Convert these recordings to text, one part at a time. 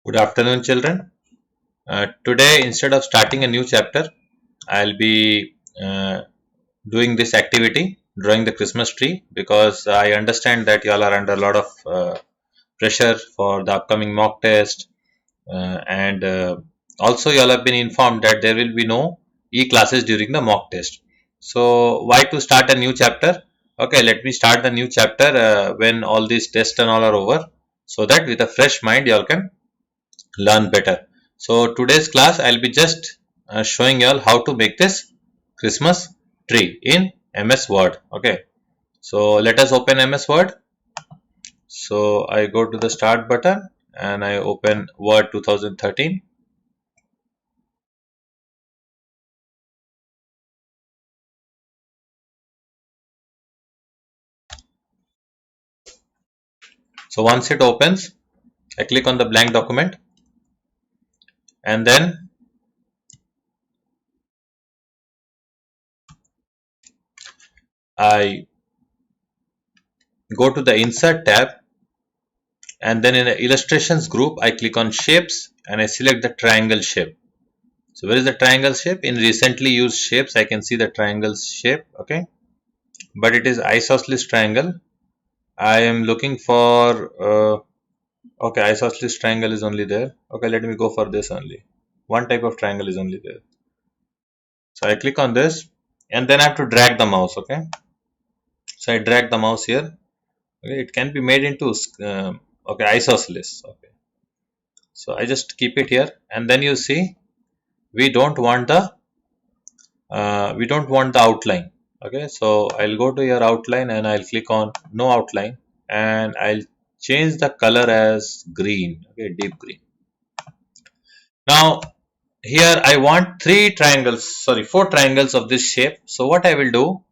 Good afternoon, children. Today, instead of starting a new chapter, I'll be doing this activity, drawing the Christmas tree, because I understand that you all are under a lot of pressure for the upcoming mock test, and also you all have been informed that there will be no e-classes during the mock test. So, why to start a new chapter? Okay, let me start the new chapter when all these tests and all are over, so that with a fresh mind you all can learn better. So today's class I'll be just showing you all how to make this Christmas tree in MS Word. Okay, so let us open MS Word. So I go to the start button and I open Word 2013. So once it opens, I click on the blank document and then I go to the insert tab, and then in the illustrations group I click on shapes and I select the triangle shape. So where is the triangle shape? In recently used shapes I can see the triangle shape. Okay, but it is isosceles triangle. I am looking for okay, isosceles triangle is only there. Okay, let me go for this only. One type of triangle is only there. So I click on this and then I have to drag the mouse. Okay, so I drag the mouse here. Okay, it can be made into okay, isosceles. Okay, so I just keep it here and then you see we don't want the outline. Okay, so I'll go to your outline and I'll click on no outline and I'll change the color as green. Okay, deep green. Now here I want four triangles of this shape. So what I will do,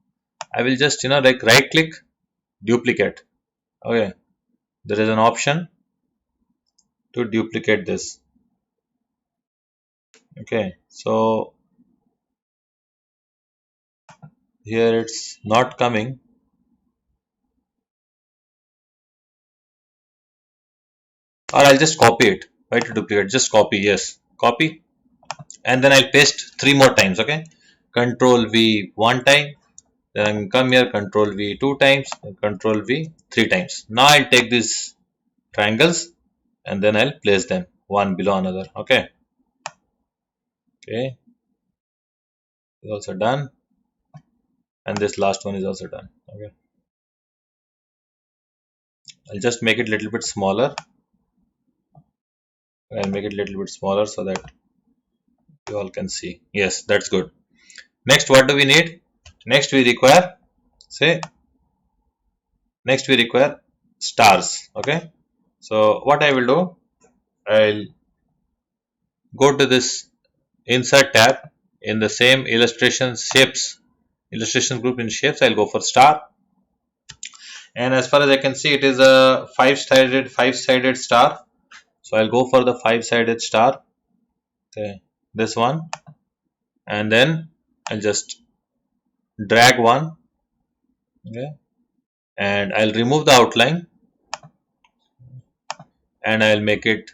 I will just like right click, duplicate. Okay, there is an option to duplicate this. Okay, so here it's not coming, or I'll just copy it. Why to duplicate? Just copy. Yes, copy, and then I'll paste three more times. Okay, Control V one time, then come here, Control V two times, and Control V three times. Now I'll take these triangles and then I'll place them one below another. Okay, okay, is also done, and this last one is also done. Okay, I'll just make it a little bit smaller. I'll make it a little bit smaller so that you all can see. Yes, that's good. Next, what do we need? Next, we require say next we require stars. Okay, so what I will do, I'll go to this insert tab in the same illustration group in shapes. I'll go for star, and as far as I can see it is a five sided star. So I'll go for the five-sided star. Okay, this one, and then I'll just drag one. Okay, and I'll remove the outline and I'll make it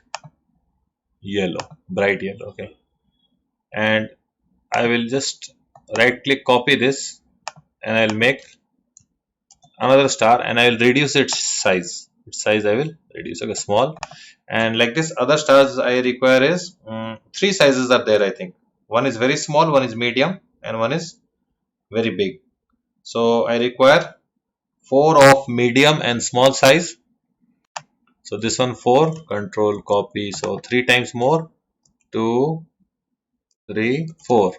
yellow, bright yellow. Okay, and I will just right click, copy this, and I'll make another star and I will reduce its size. Its size I will reduce. Okay, small, and like this other stars I require is three sizes are there. I think one is very small, one is medium, and one is very big. So I require four of medium and small size. So this one four, control copy. So three times more, two, three, four,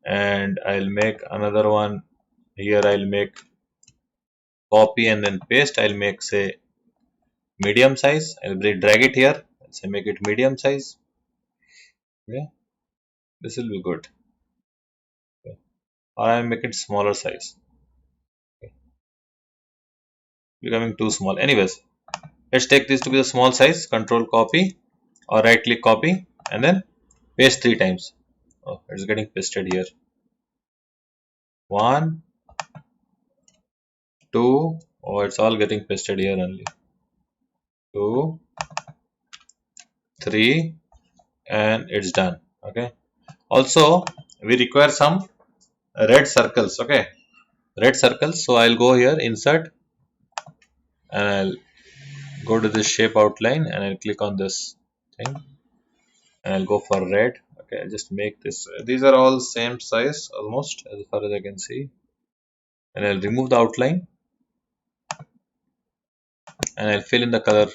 and I'll make another one here. I'll make copy and then paste. I'll make say medium size. I'll drag it here. I'll say make it medium size. Okay, this will be good. Okay. Or I'll make it smaller size. Okay. Becoming too small. Anyways, let's take this to be the small size. Control copy or right click copy and then paste three times. Oh, it's getting pasted here. One, two. Oh, it's all getting pasted here only. Two, 3, and it's done. Okay. Also, we require some red circles. Okay, red circles. So I'll go here, insert, and I'll go to this shape outline, and I'll click on this thing, and I'll go for red. Okay, I'll just make this. These are all same size almost, as far as I can see, and I'll remove the outline, and I'll fill in the color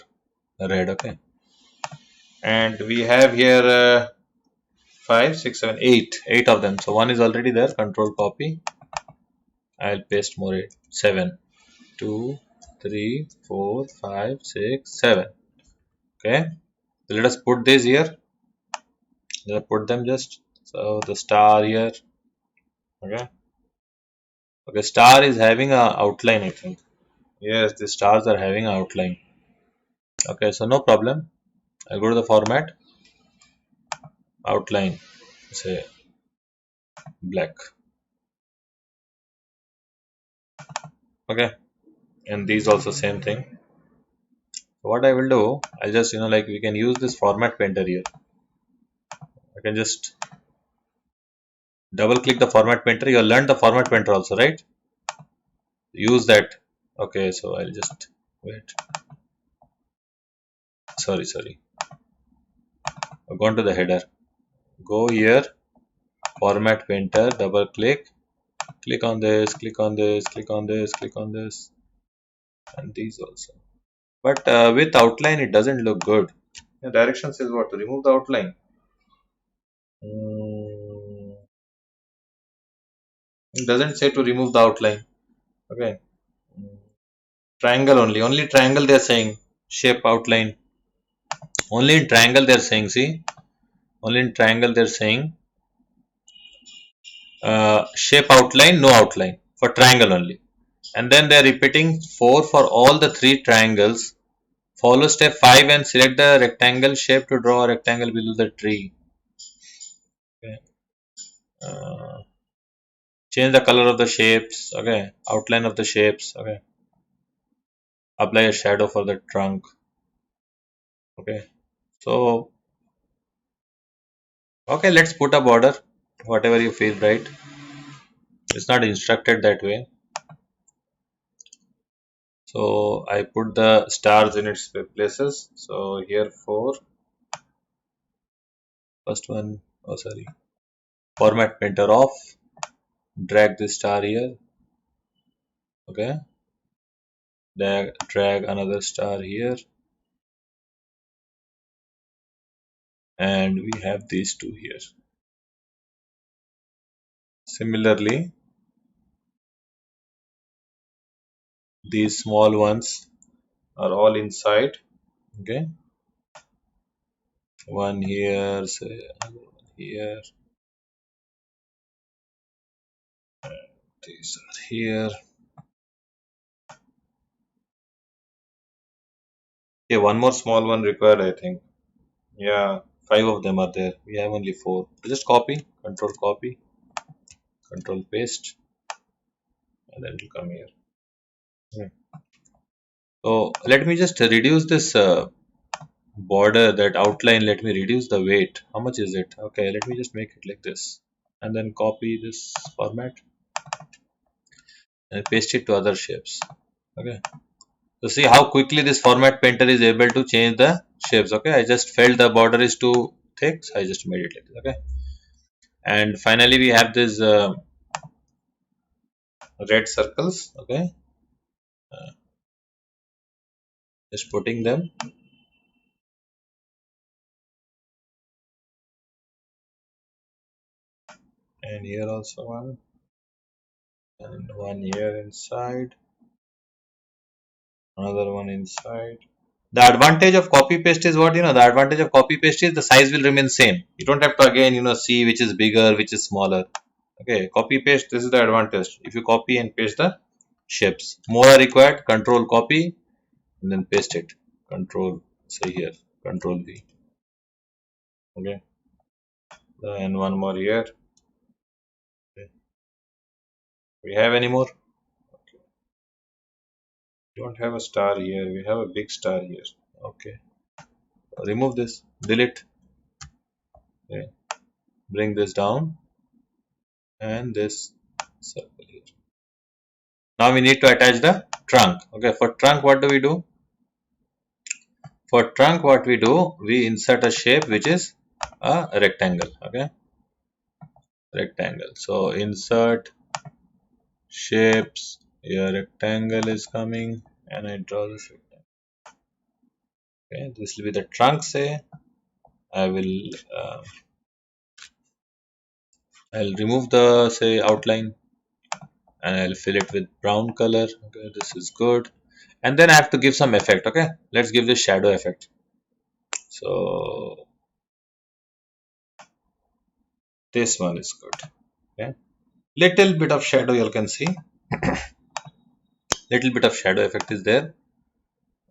red. Okay, and we have here 5, 6, 7, 8, 8 of them. So one is already there. Control copy. I'll paste more 8. 7, 2, 3, 4, 5, 6, 7. Okay. So let us put this here. Let us put them just. So the star here. Okay. Okay. Star is having a outline, I think. Yes, the stars are having an outline. Okay. So no problem. I'll go to the format. Outline. Say black. Okay. And these also same thing. So what I will do, I'll just, like we can use this format painter here. I can just double click the format painter. You learned the format painter also, right? Use that. Okay, so I'll just wait. Sorry. I've gone to the header. Go here, format painter, double click, click on this, click on this, click on this, click on this, and these also. But with outline, it doesn't look good. The direction says what? To remove the outline. Mm, it doesn't say to remove the outline. Okay. Mm, triangle only. Only triangle they're saying. Shape outline. Only in triangle they're saying. See? Only in triangle they're saying shape outline, no outline for triangle only. And then they are repeating 4 for all the 3 triangles. Follow step 5 and select the rectangle shape to draw a rectangle below the tree. Okay. Uh, change the color of the shapes. Okay. Outline of the shapes. Okay. Apply a shadow for the trunk. Okay. So, okay, let's put a border. Whatever you feel right. It's not instructed that way. So I put the stars in its places. So here 4. First one. Oh, sorry. Format painter off. Drag this star here. Okay. Drag another star here. And we have these two here. Similarly, these small ones are all inside. Okay. One here, say another one here. These are here. Okay, one more small one required, I think. Yeah, 5 of them are there. We have only 4. Just copy, control paste, and then it will come here. Okay. So let me just reduce this border, that outline. Let me reduce the weight. How much is it? Okay, let me just make it like this, and then copy this format and paste it to other shapes. Okay, so see how quickly this format painter is able to change the shapes. Okay, I just felt the border is too thick, so I just made it like this. Okay, and finally we have this red circles. Okay, uh, just putting them, and here also one, and one here inside, another one inside. The advantage of copy paste is what, the advantage of copy paste is the size will remain same. You don't have to again, see which is bigger, which is smaller. Okay, copy paste, this is the advantage. If you copy and paste the shapes, more are required, control copy and then paste it. Control, say here, control V. Okay, and one more here. Okay. We have any more? Okay. We don't have a star here, we have a big star here. Okay. remove this, delete. Okay. Bring this down and this circle here. Now we need to attach the trunk. Okay, for trunk, what do we do? For trunk, what we do, we insert a shape which is a rectangle. Okay, rectangle. So insert shapes. Here, rectangle is coming, and I draw this rectangle. Okay, this will be the trunk. Say I will, I'll remove the say outline, and I'll fill it with brown color. Okay, this is good. And then I have to give some effect. Okay, let's give this shadow effect. So this one is good. Okay, little bit of shadow you can see. Little bit of shadow effect is there.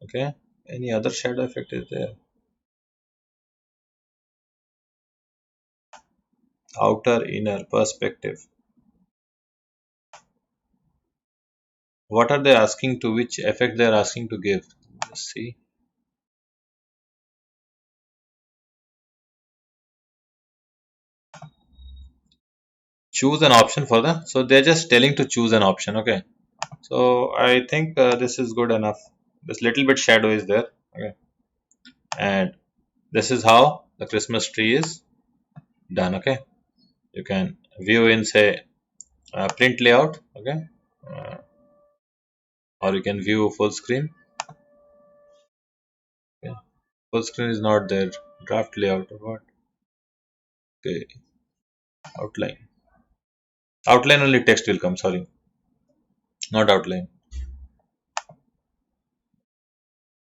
Okay, any other shadow effect is there? Outer, inner, perspective. What are they asking to? Which effect they are asking to give? Let's see. Choose an option for the. So they're just telling to choose an option. Okay. So I think this is good enough. This little bit shadow is there. Okay. And this is how the Christmas tree is done. Okay. You can view in say print layout. Okay. Uh, or you can view full screen. Okay. Full screen is not there. Draft layout or what? Okay. Outline. Outline only text will come. Sorry, not outline.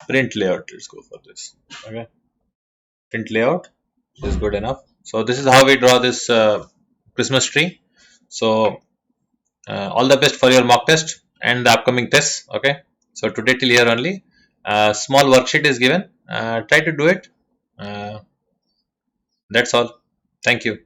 Print layout. Let's go for this. Okay. Print layout is good enough. So this is how we draw this Christmas tree. So all the best for your mock test and the upcoming tests. Okay. So today till here only. Small worksheet is given. Try to do it. That's all. Thank you.